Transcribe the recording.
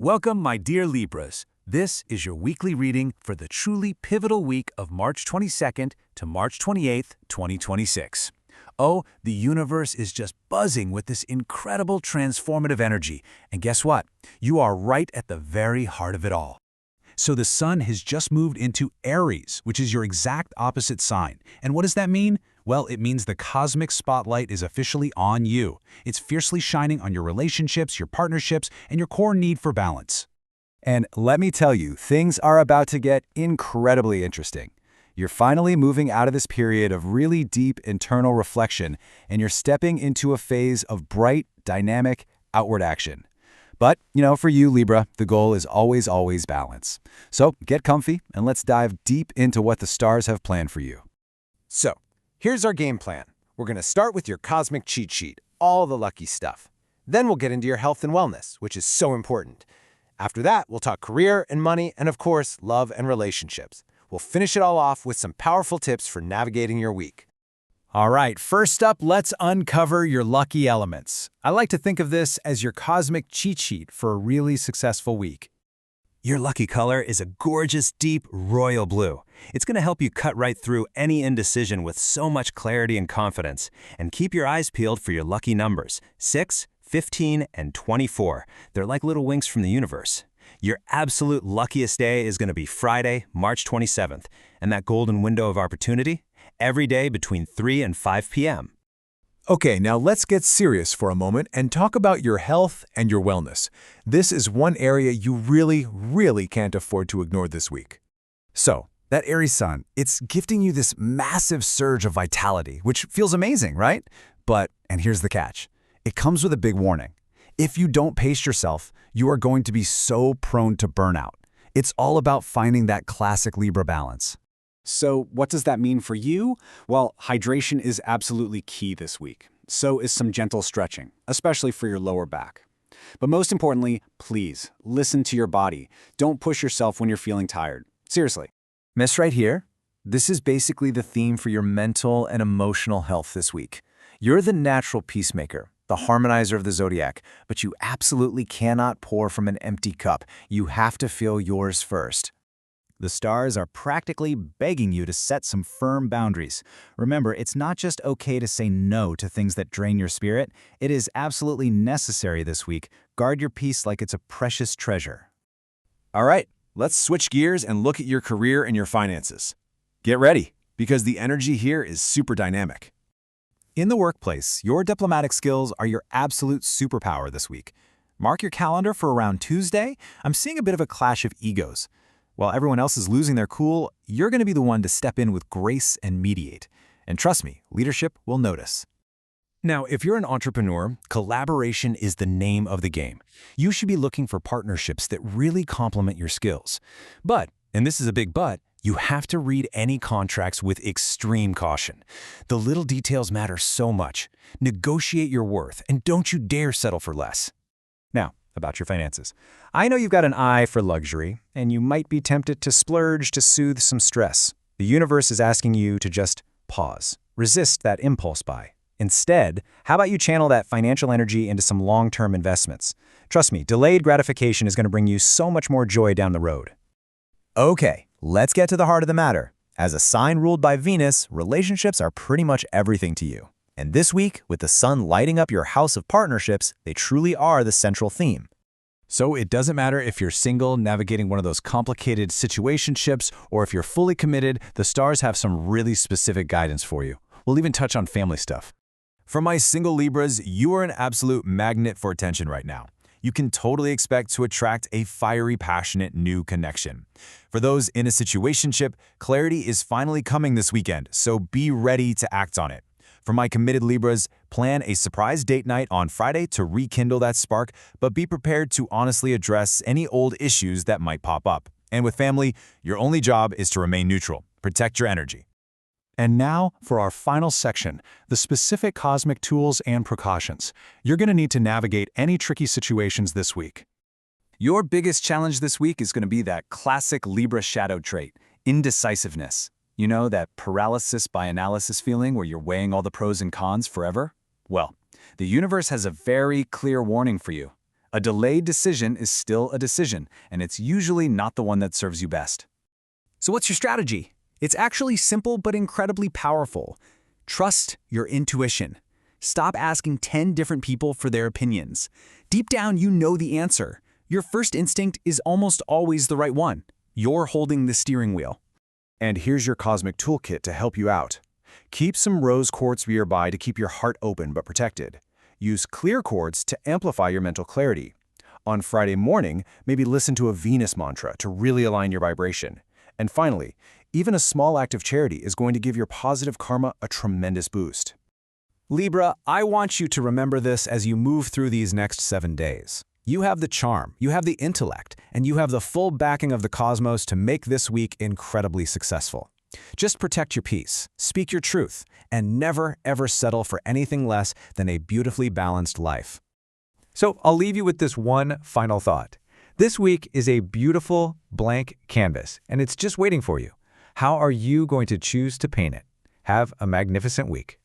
Welcome, my dear Libras. This is your weekly reading for the truly pivotal week of March 22nd to March 28th, 2026. Oh, the universe is just buzzing with this incredible transformative energy. And guess what? You are right at the very heart of it all. So the sun has just moved into Aries, which is your exact opposite sign. And what does that mean? Well, it means the cosmic spotlight is officially on you. It's fiercely shining on your relationships, your partnerships, and your core need for balance. And let me tell you, things are about to get incredibly interesting. You're finally moving out of this period of really deep internal reflection, and you're stepping into a phase of bright, dynamic, outward action. But, for you, Libra, the goal is always balance. So get comfy, and let's dive deep into what the stars have planned for you. So, here's our game plan. We're going to start with your cosmic cheat sheet, all the lucky stuff. Then we'll get into your health and wellness, which is so important. After that, we'll talk career and money, and of course, love and relationships. We'll finish it all off with some powerful tips for navigating your week. All right, first up, let's uncover your lucky elements. I like to think of this as your cosmic cheat sheet for a really successful week. Your lucky color is a gorgeous, deep royal blue. It's going to help you cut right through any indecision with so much clarity and confidence. And keep your eyes peeled for your lucky numbers, 6, 15, and 24. They're like little winks from the universe. Your absolute luckiest day is going to be Friday, March 27th. And that golden window of opportunity? Every day between 3 and 5 p.m. Okay, now let's get serious for a moment and talk about your health and your wellness. This is one area you really can't afford to ignore this week. So, that Aries sun, it's gifting you this massive surge of vitality, which feels amazing, right? But, and here's the catch, it comes with a big warning. If you don't pace yourself, you are going to be so prone to burnout. It's all about finding that classic Libra balance. So what does that mean for you? Well, hydration is absolutely key this week. So is some gentle stretching, especially for your lower back. But most importantly, please listen to your body. Don't push yourself when you're feeling tired. Seriously. Miss right here, this is basically the theme for your mental and emotional health this week. You're the natural peacemaker, the harmonizer of the Zodiac, but you absolutely cannot pour from an empty cup. You have to fill yours first. The stars are practically begging you to set some firm boundaries. Remember, it's not just okay to say no to things that drain your spirit. It is absolutely necessary this week. Guard your peace like it's a precious treasure. All right, let's switch gears and look at your career and your finances. Get ready, because the energy here is super dynamic. In the workplace, your diplomatic skills are your absolute superpower this week. Mark your calendar for around Tuesday. I'm seeing a bit of a clash of egos. While everyone else is losing their cool, you're going to be the one to step in with grace and mediate. And trust me, leadership will notice. Now, if you're an entrepreneur, collaboration is the name of the game. You should be looking for partnerships that really complement your skills. But, and this is a big but, you have to read any contracts with extreme caution. The little details matter so much. Negotiate your worth, and don't you dare settle for less. Now, about your finances. I know you've got an eye for luxury, and you might be tempted to splurge to soothe some stress. The universe is asking you to just pause. Resist that impulse buy. Instead, how about you channel that financial energy into some long-term investments? Trust me, delayed gratification is going to bring you so much more joy down the road. Okay, let's get to the heart of the matter. As a sign ruled by Venus, relationships are pretty much everything to you. And this week, with the sun lighting up your house of partnerships, they truly are the central theme. So it doesn't matter if you're single, navigating one of those complicated situationships, or if you're fully committed, the stars have some really specific guidance for you. We'll even touch on family stuff. For my single Libras, you are an absolute magnet for attention right now. You can totally expect to attract a fiery, passionate new connection. For those in a situationship, clarity is finally coming this weekend, so be ready to act on it. For my committed Libras, plan a surprise date night on Friday to rekindle that spark, but be prepared to honestly address any old issues that might pop up. And with family, your only job is to remain neutral. Protect your energy. And now for our final section, the specific cosmic tools and precautions. You're going to need to navigate any tricky situations this week. Your biggest challenge this week is going to be that classic Libra shadow trait, indecisiveness. You know, that paralysis by analysis feeling where you're weighing all the pros and cons forever? Well, the universe has a very clear warning for you. A delayed decision is still a decision, and it's usually not the one that serves you best. So what's your strategy? It's actually simple but incredibly powerful. Trust your intuition. Stop asking 10 different people for their opinions. Deep down, you know the answer. Your first instinct is almost always the right one. You're holding the steering wheel. And here's your cosmic toolkit to help you out. Keep some rose quartz nearby to keep your heart open but protected. Use clear quartz to amplify your mental clarity. On Friday morning, maybe listen to a Venus mantra to really align your vibration. And finally, even a small act of charity is going to give your positive karma a tremendous boost. Libra, I want you to remember this as you move through these next 7 days. You have the charm, you have the intellect, and you have the full backing of the cosmos to make this week incredibly successful. Just protect your peace, speak your truth, and never ever settle for anything less than a beautifully balanced life. So I'll leave you with this one final thought. This week is a beautiful blank canvas, and it's just waiting for you. How are you going to choose to paint it? Have a magnificent week.